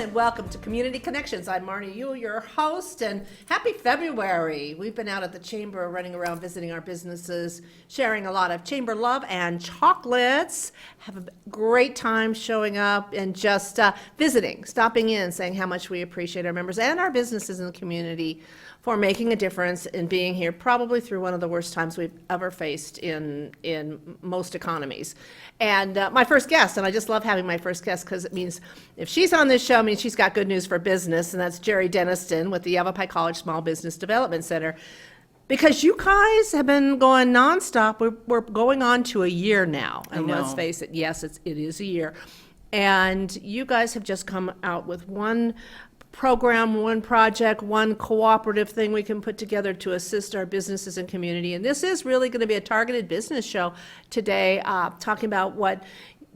and welcome to Community Connections. I'm Marnie Yule, your host, and happy February. We've been out at the Chamber running around visiting our businesses, sharing a lot of Chamber love and chocolates. Have a great time showing up and just visiting, stopping in, saying how much we appreciate our members and our businesses in the community for making a difference and being here probably through one of the worst times we've ever faced in most economies. And my first guest, and I just love having my first guest because it means if she's on this show, it means she's got good news for business, and that's Jerry Denniston with the Yavapai College Small Business Development Center. Because you guys have been going nonstop. We're going on to a year now. And let's face it, yes, it is a year. And you guys have just come out with one program, one project, one cooperative thing we can put together to assist our businesses and community. And this is really going to be a targeted business show today, talking about what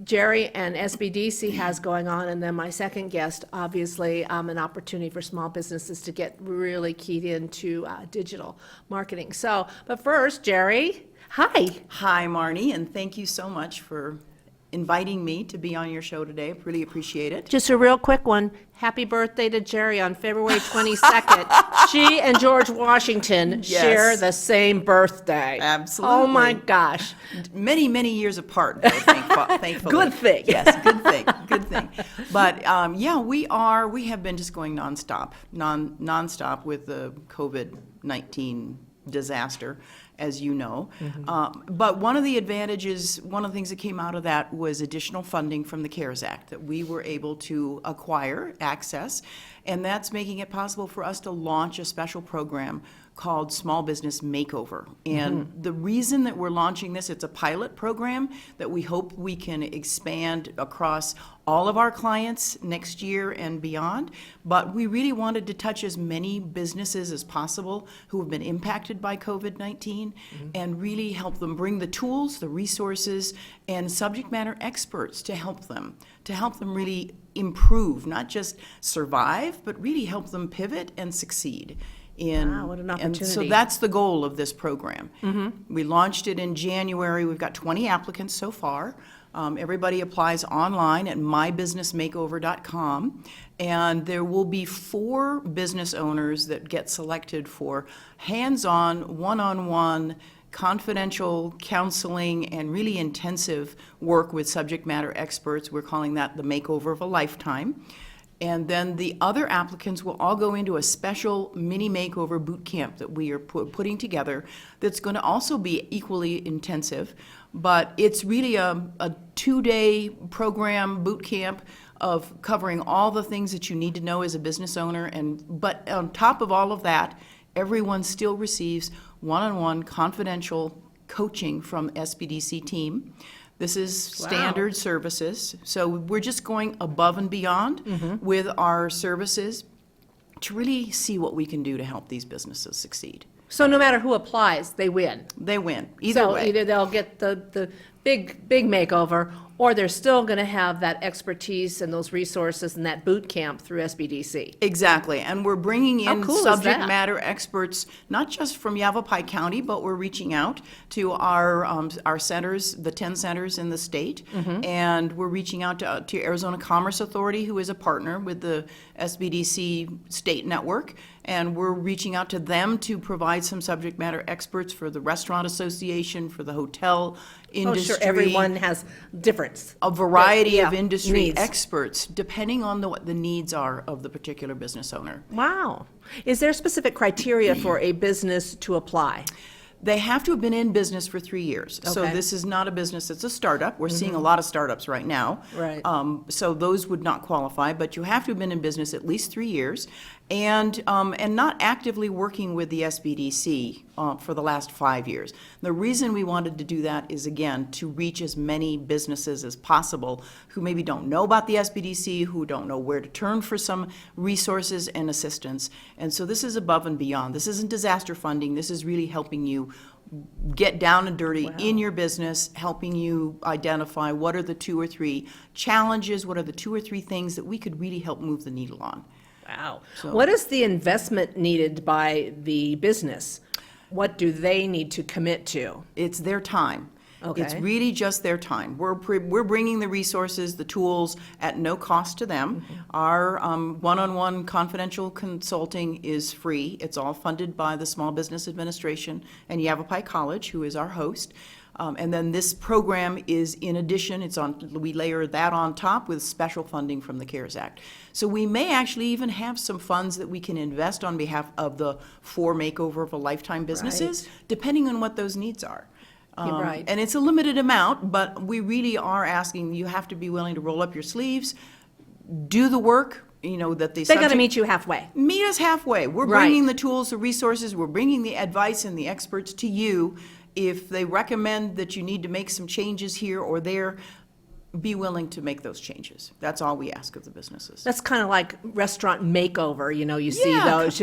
Jerry and SBDC has going on. And then my second guest, obviously, an opportunity for small businesses to get really keyed into digital marketing. So, but first, Jerry, hi. Hi, Marnie, and thank you so much for inviting me to be on your show today. Really appreciate it. Just a real quick one. Happy birthday to Jerry on February 22nd. She and George Washington share the same birthday. Absolutely. Oh my gosh. Many, many years apart, though, thankfully. Good thing. Yes, good thing, good thing. But yeah, we have been just going nonstop with the COVID-19 disaster, as you know. But one of the advantages, one of the things that came out of that was additional funding from the CARES Act that we were able to acquire, access, and that's making it possible for us to launch a special program called Small Business Makeover. And the reason that we're launching this, it's a pilot program that we hope we can expand across all of our clients next year and beyond. But we really wanted to touch as many businesses as possible who have been impacted by COVID-19 and really help them bring the tools, the resources, and subject matter experts to help them really improve, not just survive, but really help them pivot and succeed. Wow, what an opportunity. And so that's the goal of this program. We launched it in January. We've got 20 applicants so far. Everybody applies online at mybusinessmakeover.com. And there will be 4 business owners that get selected for hands-on, one-on-one, confidential counseling and really intensive work with subject matter experts. We're calling that the makeover of a lifetime. And then the other applicants will all go into a special mini makeover boot camp that we are putting together that's going to also be equally intensive. But it's really a 2-day program, boot camp, of covering all the things that you need to know as a business owner. But on top of all of that, everyone still receives one-on-one confidential coaching from SBDC team. This is standard services. So we're just going above and beyond with our services to really see what we can do to help these businesses succeed. So no matter who applies, they win. They win, either way. So either they'll get the big makeover, or they're still going to have that expertise and those resources and that boot camp through SBDC. Exactly, and we're bringing in cool is subject that? matter experts, not just from Yavapai County, but we're reaching out to our centers, the 10 centers in the state, and we're reaching out to Arizona Commerce Authority, who is a partner with the SBDC state network, and we're reaching out to them to provide some subject matter experts for the Restaurant Association, for the hotel industry. Oh, sure, everyone has difference. A variety of industry needs. experts, depending on what the needs are of the particular business owner. Wow. Is there specific criteria for a business to apply? They have to have been in business for 3 years. So Okay. this is not a business, it's a startup. We're seeing a lot of startups right now. Right. So those would not qualify, but you have to have been in business at least 3 years and not actively working with the SBDC for the last 5 years. The reason we wanted to do that is, again, to reach as many businesses as possible who maybe don't know about the SBDC, who don't know where to turn for some resources and assistance. And so this is above and beyond. This isn't disaster funding. This is really helping you get down and dirty in your business, helping you identify what are the 2 or 3 challenges, what are the 2 or 3 things that we could really help move the needle on. Wow. So- What is the investment needed by the business? What do they need to commit to? It's their time. It's Okay. really just their time. We're bringing the resources, the tools at no cost to them. Our one-on-one confidential consulting is free. It's all funded by the Small Business Administration and Yavapai College, who is our host. And then this program is in addition, we layer that on top with special funding from the CARES Act. So we may actually even have some funds that we can invest on behalf of the 4 Makeover of a Lifetime businesses, depending on what those needs are. You're right. And it's a limited amount, but we really are asking, you have to be willing to roll up your sleeves, do the work, that They got to meet you halfway. Meet us halfway. We're Right. bringing the tools, the resources, we're bringing the advice and the experts to you. If they recommend that you need to make some changes here or there, be willing to make those changes. That's all we ask of the businesses. That's kind of like restaurant makeover, you see Yeah. those.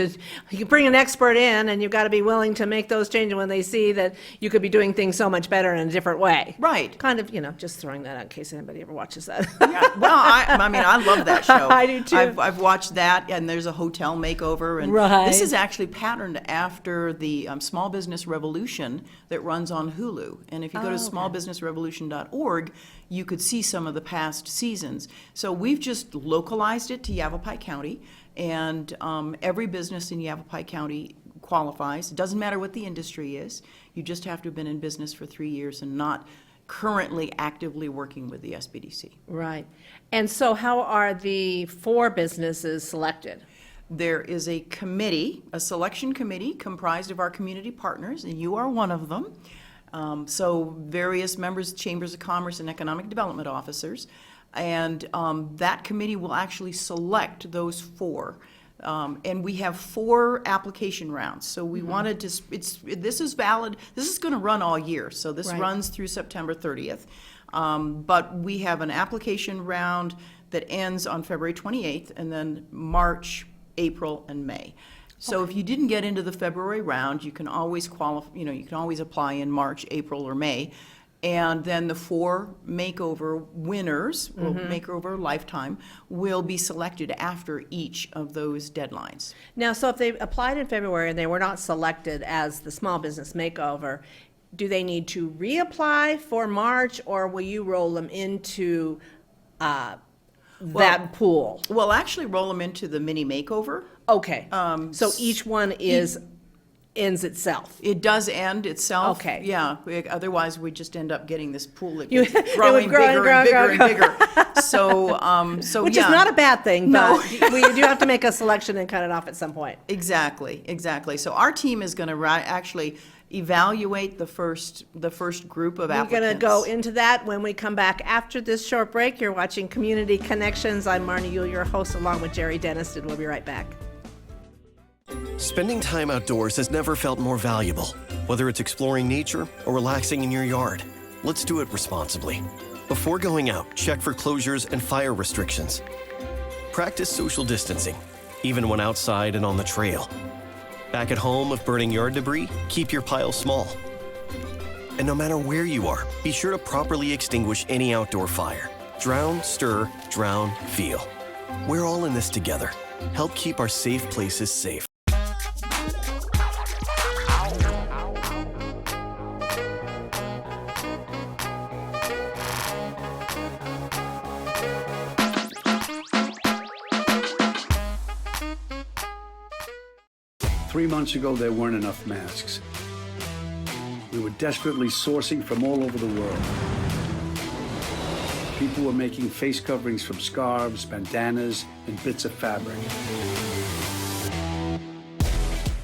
You bring an expert in, and you've got to be willing to make those changes when they see that you could be doing things so much better in a different way. Right. Kind of, just throwing that out in case anybody ever watches that. Yeah, well, I love that show. I do too. I've watched that, and there's a hotel makeover, and Right. this is actually patterned after the Small Business Revolution that runs on Hulu. And if you go to smallbusinessrevolution.org, you could see some of the past seasons. So we've just localized it to Yavapai County, and every business in Yavapai County qualifies. It doesn't matter what the industry is. You just have to have been in business for 3 years and not currently actively working with the SBDC. Right. And so how are the 4 businesses selected? There is a committee, a selection committee comprised of our community partners, and you are one of them. So various members, chambers of commerce and economic development officers. And that committee will actually select those 4. And we have 4 application rounds. So we wanted to, this is valid, this is going to run all year. So this Right. runs through September 30th. But we have an application round that ends on February 28th, and then March, April, and May. So if you didn't get into the February round, you can always qualify, you can always apply in March, April, or May. And then the 4 makeover winners, or makeover lifetime, will be selected after each of those deadlines. Now, so if they applied in February and they were not selected as the small business makeover, do they need to reapply for March, or will you roll them into that pool? We'll actually roll them into the mini makeover. Okay. So each one ends itself. It does end itself. Okay. Yeah, otherwise we just end up getting this pool that You- keeps it would growing grow and bigger grow and bigger and and bigger. So Which yeah. is not a bad thing, No. but we do have to make a selection and cut it off at some point. Exactly. So our team is going to actually evaluate the first group of We're applicants. going to go into that when we come back after this short break. You're watching Community Connections. I'm Marnie Yule, your host, along with Jerry Denniston. We'll be right back. Spending time outdoors has never felt more valuable. Whether it's exploring nature or relaxing in your yard, let's do it responsibly. Before going out, check for closures and fire restrictions. Practice social distancing, even when outside and on the trail. Back at home, if burning yard debris, keep your pile small. And no matter where you are, be sure to properly extinguish any outdoor fire. Drown, stir, drown, feel. We're all in this together. Help keep our safe places safe. Three months ago, there weren't enough masks. We were desperately sourcing from all over the world. People were making face coverings from scarves, bandanas, and bits of fabric.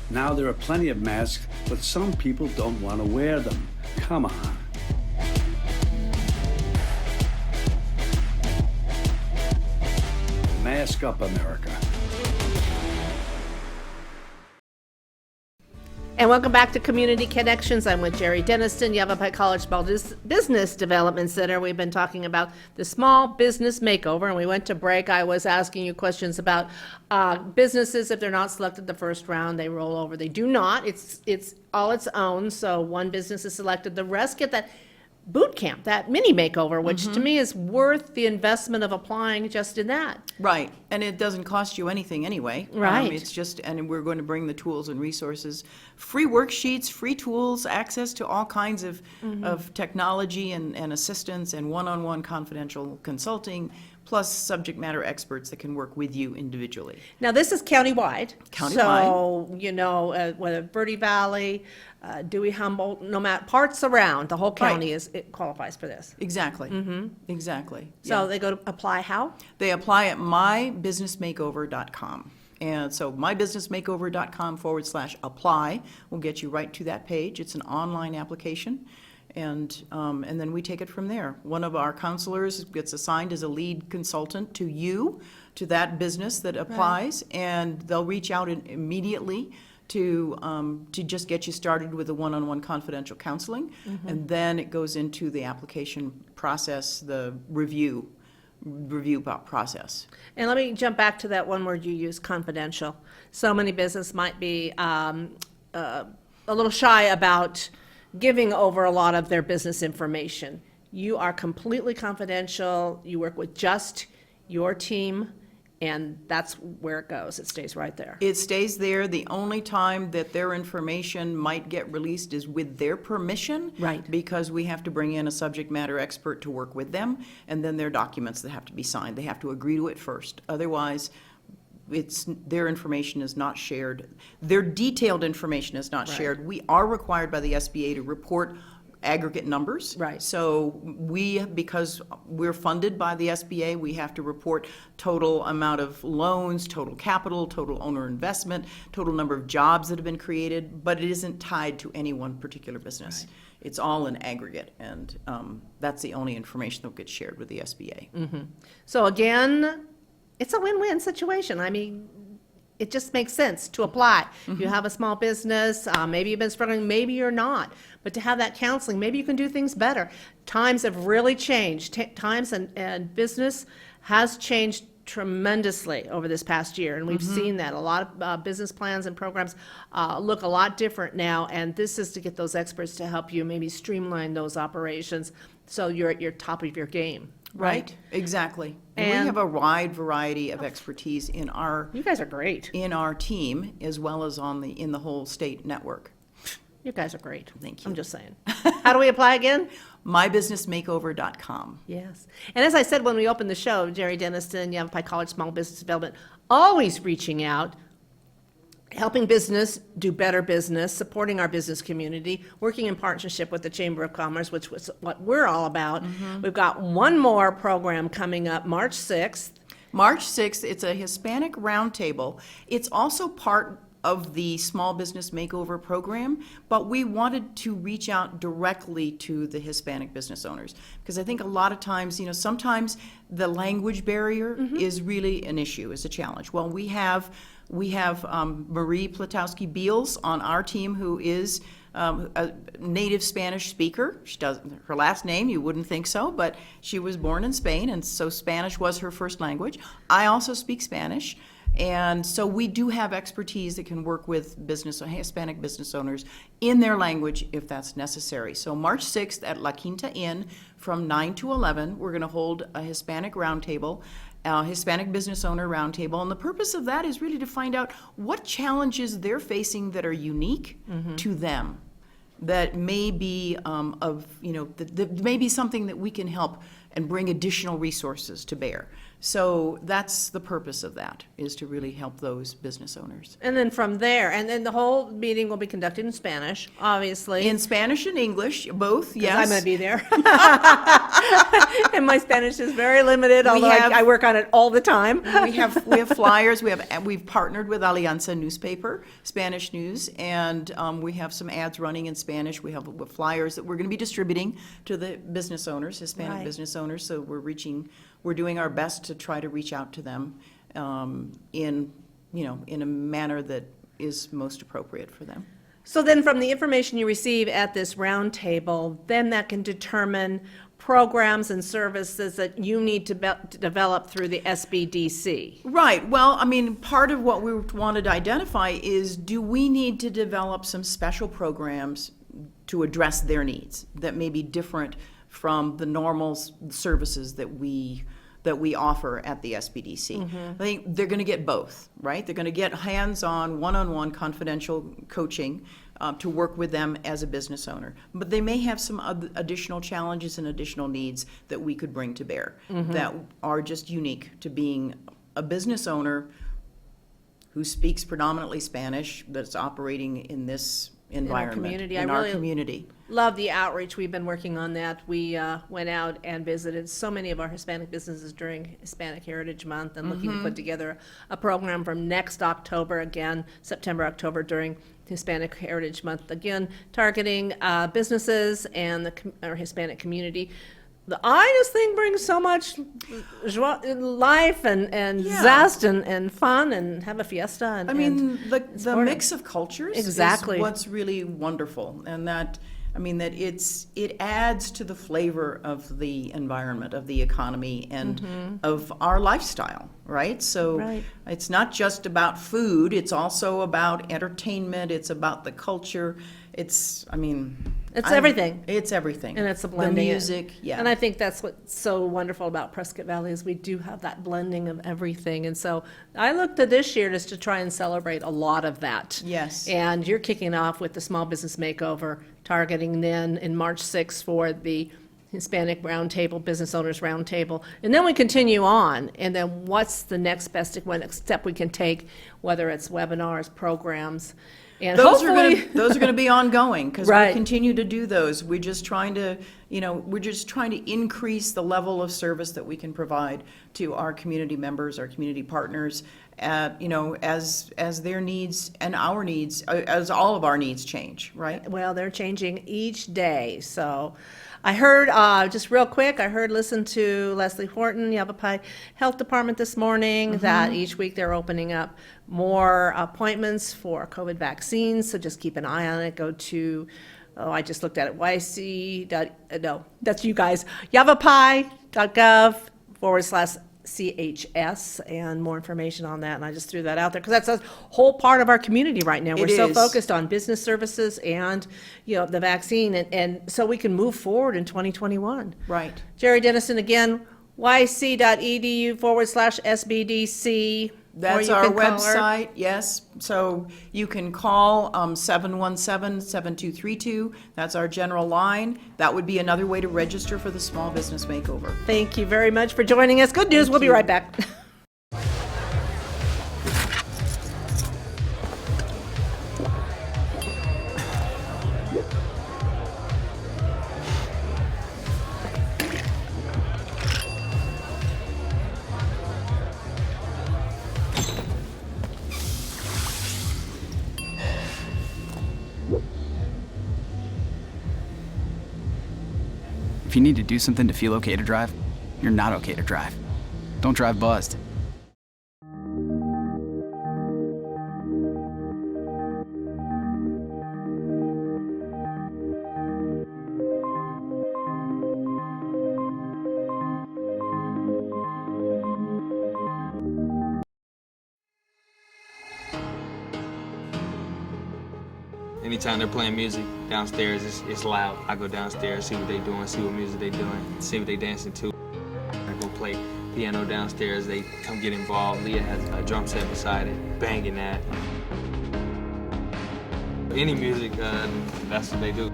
Now there are plenty of masks, but some people don't want to wear them. Come on. Mask up, America. And welcome back to Community Connections. I'm with Jerry Denniston, Yavapai College Small Business Development Center. We've been talking about the small business makeover, and we went to break. I was asking you questions about businesses. If they're not selected the first round, they roll over. They do not. It's all its own. So one business is selected. The rest get that boot camp, that mini makeover, which to me is worth the investment of applying just in that. Right, and it doesn't cost you anything anyway. Right. It's just, and we're going to bring the tools and resources, free worksheets, free tools, access to all kinds of technology and assistance and one-on-one confidential consulting, plus subject matter experts that can work with you individually. Now, this is countywide. Countywide. So, whether Verde Valley, Dewey, Humboldt, no matter, parts around, the whole county it qualifies for this. Exactly, exactly. So Yeah. they go to apply how? They apply at mybusinessmakeover.com. And so mybusinessmakeover.com/apply will get you right to that page. It's an online application. And then we take it from there. One of our counselors gets assigned as a lead consultant to you, to that business that applies, and they'll reach out immediately to just get you started with the one-on-one confidential counseling. And then it goes into the application process, the review process. And let me jump back to that one word you used, confidential. So many business might be a little shy about giving over a lot of their business information. You are completely confidential. You work with just your team, and that's where it goes. It stays right there. It stays there. The only time that their information might get released is with their permission. Right. Because we have to bring in a subject matter expert to work with them, and then there are documents that have to be signed. They have to agree to it first. Otherwise, their information is not shared. Their detailed information is not shared. We are required by the SBA to report aggregate numbers. Right. So because we're funded by the SBA, we have to report total amount of loans, total capital, total owner investment, total number of jobs that have been created, but it isn't tied to any one particular business. It's all in aggregate, and that's the only information that gets shared with the SBA. So again, it's a win-win situation. I mean, it just makes sense to apply. If you have a small business, maybe you've been struggling, maybe you're not. But to have that counseling, maybe you can do things better. Times have really changed. Times and business has changed tremendously over this past year, and we've seen that. A lot of business plans and programs look a lot different now, and this is to get those experts to help you maybe streamline those operations so you're at your top of your game. Right, exactly. And we And- have a wide variety of expertise in our You guys are great. team, as well as in the whole state network. You guys are great. Thank you. I'm just saying. How do we apply again? mybusinessmakeover.com. Yes. And as I said when we opened the show, Jerry Denniston, Yavapai College Small Business Development, always reaching out, helping business do better business, supporting our business community, working in partnership with the Chamber of Commerce, which was what we're all about. We've got one more program coming up March 6th. March 6th, it's a Hispanic roundtable. It's also part of the Small Business Makeover program, but we wanted to reach out directly to the Hispanic business owners. Because I think a lot of times, sometimes the language barrier is really an issue, is a challenge. Well, we have Marie Platowski-Beals on our team, who is a native Spanish speaker. She does, her last name, you wouldn't think so, but she was born in Spain, and so Spanish was her first language. I also speak Spanish. And so we do have expertise that can work with Hispanic business owners in their language if that's necessary. So March 6th at La Quinta Inn from 9 to 11, we're going to hold a Hispanic roundtable, Hispanic business owner roundtable. And the purpose of that is really to find out what challenges they're facing that are unique to them, that may be that may be something that we can help and bring additional resources to bear. So that's the purpose of that, is to really help those business owners. And then from there, and then the whole meeting will be conducted in Spanish, obviously. In Spanish and English, both, 'Cause yes. I'm going to be there. And my Spanish is very limited, although have- I work on it all the time. We have flyers. We've partnered with Alianza newspaper, Spanish news, and we have some ads running in Spanish. We have flyers that we're going to be distributing to the business owners, Hispanic Right. business owners. So we're doing our best to try to reach out to them in a manner that is most appropriate for them. So then from the information you receive at this roundtable, then that can determine programs and services that you need to develop through the SBDC. Right. Well, I mean, part of what we wanted to identify is, do we need to develop some special programs to address their needs that may be different from the normal services that we offer at the SBDC. I think they're going to get both, right? They're going to get hands-on, one-on-one confidential coaching to work with them as a business owner. But they may have some additional challenges and additional needs that we could bring to bear that are just unique to being a business owner who speaks predominantly Spanish, that's operating in this environment, community. in I our really community. Love the outreach. We've been working on that. We went out and visited so many of our Hispanic businesses during Hispanic Heritage Month and looking to put together a program from next October, again, September, October, during Hispanic Heritage Month, again, targeting businesses and our Hispanic community. I just think brings so much life and Yeah. zest and fun and have a fiesta. And, I mean, and the supportive. mix of cultures Exactly. is what's really wonderful, and that, I mean, that it adds to the flavor of the environment, of the economy, and of our lifestyle, right? So Right. it's not just about food, it's also about entertainment, it's about the culture, it's, I mean... It's everything. It's everything. And it's a blending. The music, yeah. And I think that's what's so wonderful about Prescott Valley is we do have that blending of everything. And so I looked at this year just to try and celebrate a lot of that. Yes. And you're kicking off with the Small Business Makeover, targeting then in March 6th for the Hispanic Roundtable, Business Owners Roundtable. And then we continue on. And then what's the next best step we can take, whether it's webinars, programs, and Those hopefully... are going to be ongoing because Right. we continue to do those. We're just trying to, we're just trying to increase the level of service that we can provide to our community members, our community partners, as their needs and our needs, as all of our needs change, right? Well, they're changing each day, so I heard, just real quick, listen to Leslie Horton, Yavapai Health Department this morning, that each week they're opening up more appointments for COVID vaccines, so just keep an eye on it. Go to, I just looked at it, no, that's you guys, yavapai.gov/CHS, and more information on that, and I just threw that out there, because that's a whole part of our community right now. We're It so is. focused on business services and, the vaccine, and so we can move forward in 2021. Right. Jerry Dennison, again, yc.edu/SBDC. That's our website, yes. So you can call 717-7232. That's our general line. That would be another way to register for the Small Business Makeover. Thank you very much for joining us. Good news, we'll be right back. If you need to do something to feel okay to drive, you're not okay to drive. Don't drive buzzed. Anytime they're playing music downstairs, it's loud. I go downstairs, see what they're doing, see what music they're doing, see what they're dancing to. I go play piano downstairs, they come get involved. Leah has a drum set beside it, banging that. Any music, that's what they do.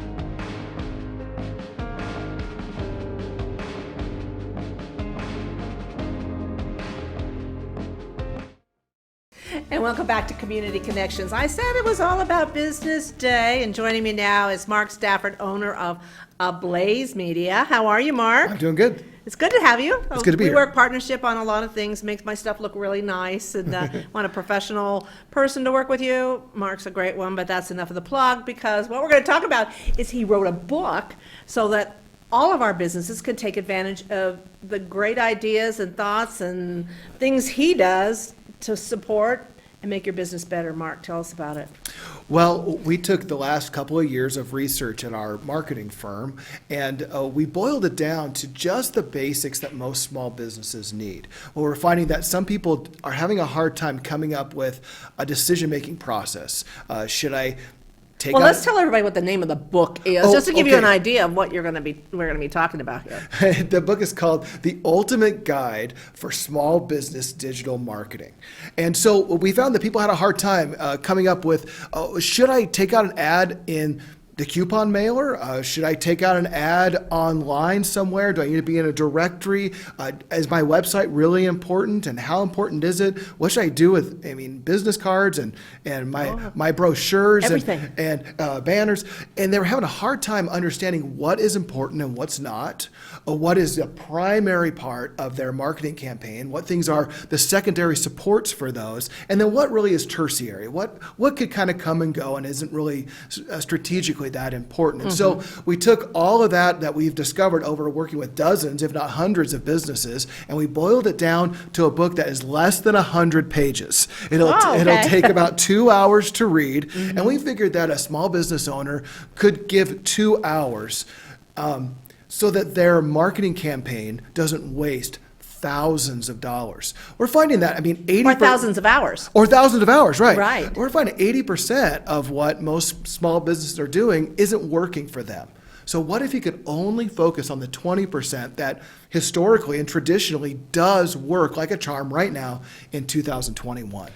And welcome back to Community Connections. I said it was all about Business Day, and joining me now is Mark Stafford, owner of Ablaze Media. How are you, Mark? I'm doing good. It's good to have you. It's good to be we here. work partnership on a lot of things, makes my stuff look really nice, and want a professional person to work with you. Mark's a great one, but that's enough of the plug, because what we're going to talk about is he wrote a book so that all of our businesses can take advantage of the great ideas and thoughts and things he does to support and make your business better. Mark, tell us about it. Well, we took the last couple of years of research in our marketing firm, and we boiled it down to just the basics that most small businesses need. Well, we're finding that some people are having a hard time coming up with a decision-making process. Should I take Well, out. let's tell everybody what the name of the book is, Oh, just to give you an okay. idea of what we're going to be talking about here. The book is called The Ultimate Guide for Small Business Digital Marketing. And so we found that people had a hard time coming up with, should I take out an ad in the coupon mailer? Should I take out an ad online somewhere? Do I need to be in a directory? Is my website really important? And how important is it? What should I do with, business cards and my brochures Everything. and banners? And they were having a hard time understanding what is important and what's not, or what is the primary part of their marketing campaign, what things are the secondary supports for those, and then what really is tertiary, what could kind of come and go and isn't really strategically that important. And so we took all of that we've discovered over working with dozens, if not hundreds of businesses, and we boiled it down to a book that is less than 100 pages. It'll take about 2 hours to read, and we figured that a small business owner could give 2 hours so that their marketing campaign doesn't waste thousands of dollars. We're finding that, 80 Or thousands of hours. or thousands of hours, right? Right. We're finding 80% of what most small businesses are doing isn't working for them. So what if you could only focus on the 20% that historically and traditionally does work like a charm right now in 2021?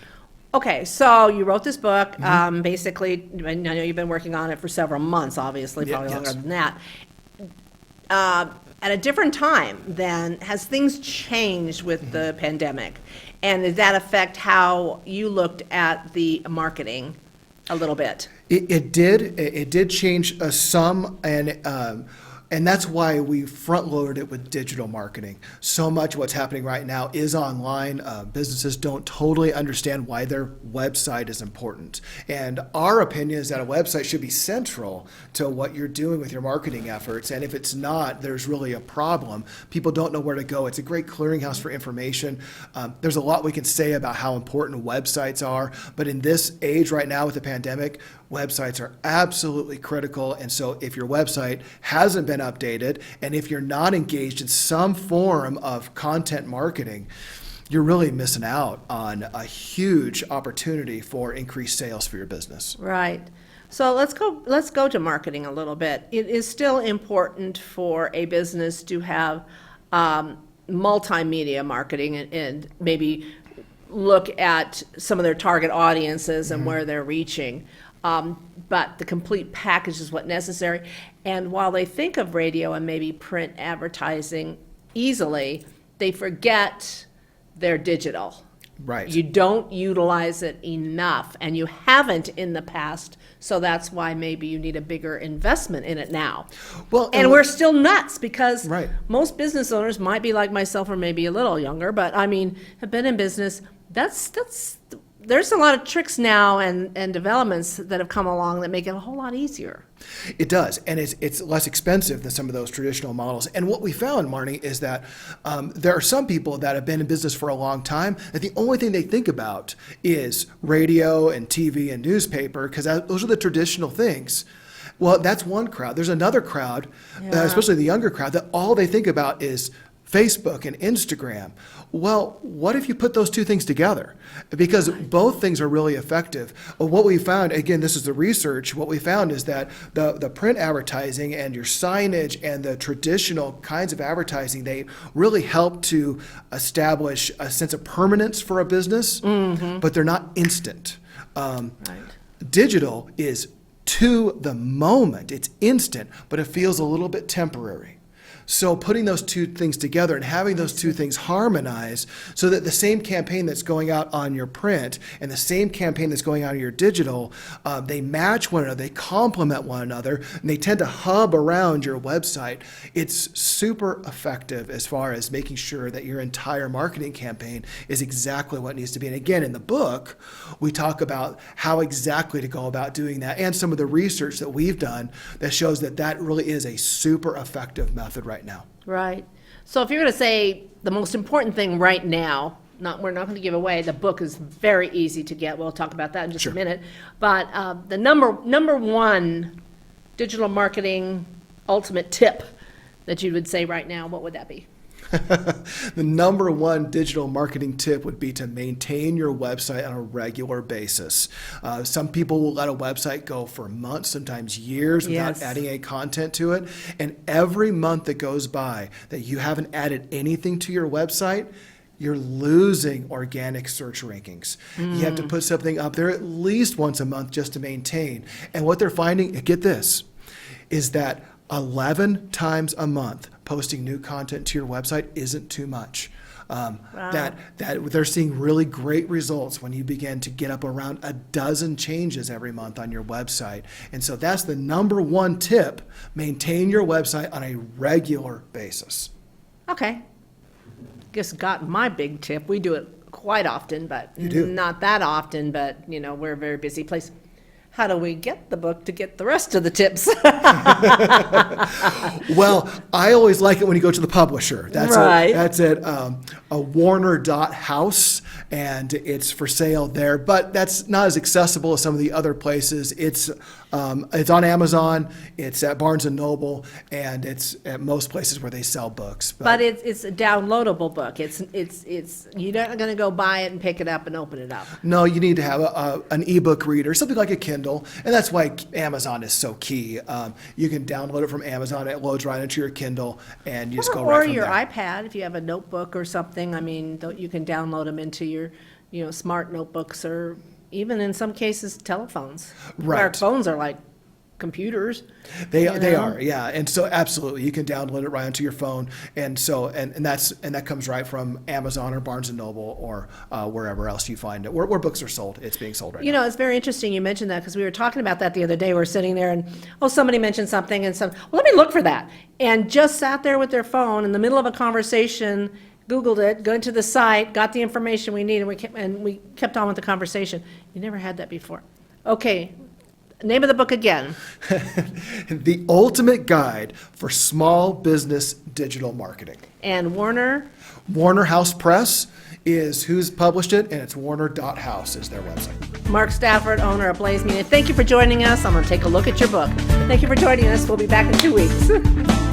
Okay, so you wrote this book. Basically, I know you've been working on it for several months, obviously, Yeah, probably yes. longer than that. At a different time, then, has things changed with the pandemic? And did that affect how you looked at the marketing a little bit? It did change some, and that's why we front-loaded it with digital marketing. So much what's happening right now is online. Businesses don't totally understand why their website is important. And our opinion is that a website should be central to what you're doing with your marketing efforts. And if it's not, there's really a problem. People don't know where to go. It's a great clearinghouse for information. There's a lot we can say about how important websites are, but in this age right now with the pandemic, websites are absolutely critical. And so if your website hasn't been updated, and if you're not engaged in some form of content marketing, you're really missing out on a huge opportunity for increased sales for your business. Right. So let's go to marketing a little bit. It is still important for a business to have multimedia marketing and maybe look at some of their target audiences and where they're reaching. But the complete package is what's necessary. And while they think of radio and maybe print advertising easily, they forget their digital. Right. You don't utilize it enough, and you haven't in the past, so that's why maybe you need a bigger investment in it now. Well, And we're still nuts, because Right. most business owners might be like myself or maybe a little younger, but have been in business. There's a lot of tricks now and developments that have come along that make it a whole lot easier. It does, and it's less expensive than some of those traditional models. And what we found, Marnie, is that there are some people that have been in business for a long time that the only thing they think about is radio and TV and newspaper, because those are the traditional things. Well, that's one crowd. There's another crowd, especially the younger crowd, that all they think about is Facebook and Instagram. Well, what if you put those two things together? Because both things are really effective. What we found, again, this is the research, what we found is that the print advertising and your signage and the traditional kinds of advertising, they really help to establish a sense of permanence for a business, but they're not instant. Digital is to the moment. It's instant, but it feels a little bit temporary. So putting those two things together and having those two things harmonize so that the same campaign that's going out on your print and the same campaign that's going out on your digital, they match one another, they complement one another, and they tend to hub around your website. It's super effective as far as making sure that your entire marketing campaign is exactly what it needs to be. And again, in the book, we talk about how exactly to go about doing that and some of the research that we've done that shows that that really is a super effective method right now. Right. So if you're going to say the most important thing right now, we're not going to give away, the book is very easy to get. We'll talk about that in just a minute. But the number one digital marketing ultimate tip that you would say right now, what would that be? The number one digital marketing tip would be to maintain your website on a regular basis. Some people will let a website go for months, sometimes years, without Yes. adding any content to it. And every month that goes by that you haven't added anything to your website, you're losing organic search rankings. You have to put something up there at least once a month just to maintain. And what they're finding, get this, is that 11 times a month posting new content to your website isn't too much. That they're seeing really great results when you begin to get up around a dozen changes every month on your website. And so that's the number one tip: maintain your website on a regular basis. Okay. Just got my big tip. We do it quite often, but do. not that often, but we're a very busy place. How do we get the book to get the rest of the tips? Well, I always like it when you go to the publisher. That's Right. That's at a Warner.house, and it's for sale there. But that's not as accessible as some of the other places. It's on Amazon, it's at Barnes & Noble, and it's at most places where they sell books. But it's a downloadable book. It's you're not going to go buy it and pick it up and open it up. No, you need to have an ebook reader, something like a Kindle, and that's why Amazon is so key. You can download it from Amazon, it loads right into your Kindle, and you just go Or right from your there. iPad, if you have a notebook or something. I mean, you can download them into your, smart notebooks, or even in some cases, telephones. Right. Our phones are like computers. They know? are, yeah, and so absolutely, you can download it right onto your phone, and so and that comes right from Amazon or Barnes and Noble or wherever else you find it, where books are sold. It's being sold right now. It's very interesting you mentioned that, because we were talking about that the other day. We were sitting there and, somebody mentioned something, and well, let me look for that. And just sat there with their phone in the middle of a conversation, Googled it, got to the site, got the information we need, and we kept on with the conversation. You never had that before. Okay, name of the book again. The Ultimate Guide for Small Business Digital Marketing. And Warner? Warner House Press is who's published it, and it's warner.house is their website. Mark Stafford, owner of Blaze Media. Thank you for joining us. I'm going to take a look at your book. Thank you for joining us. We'll be back in 2 weeks.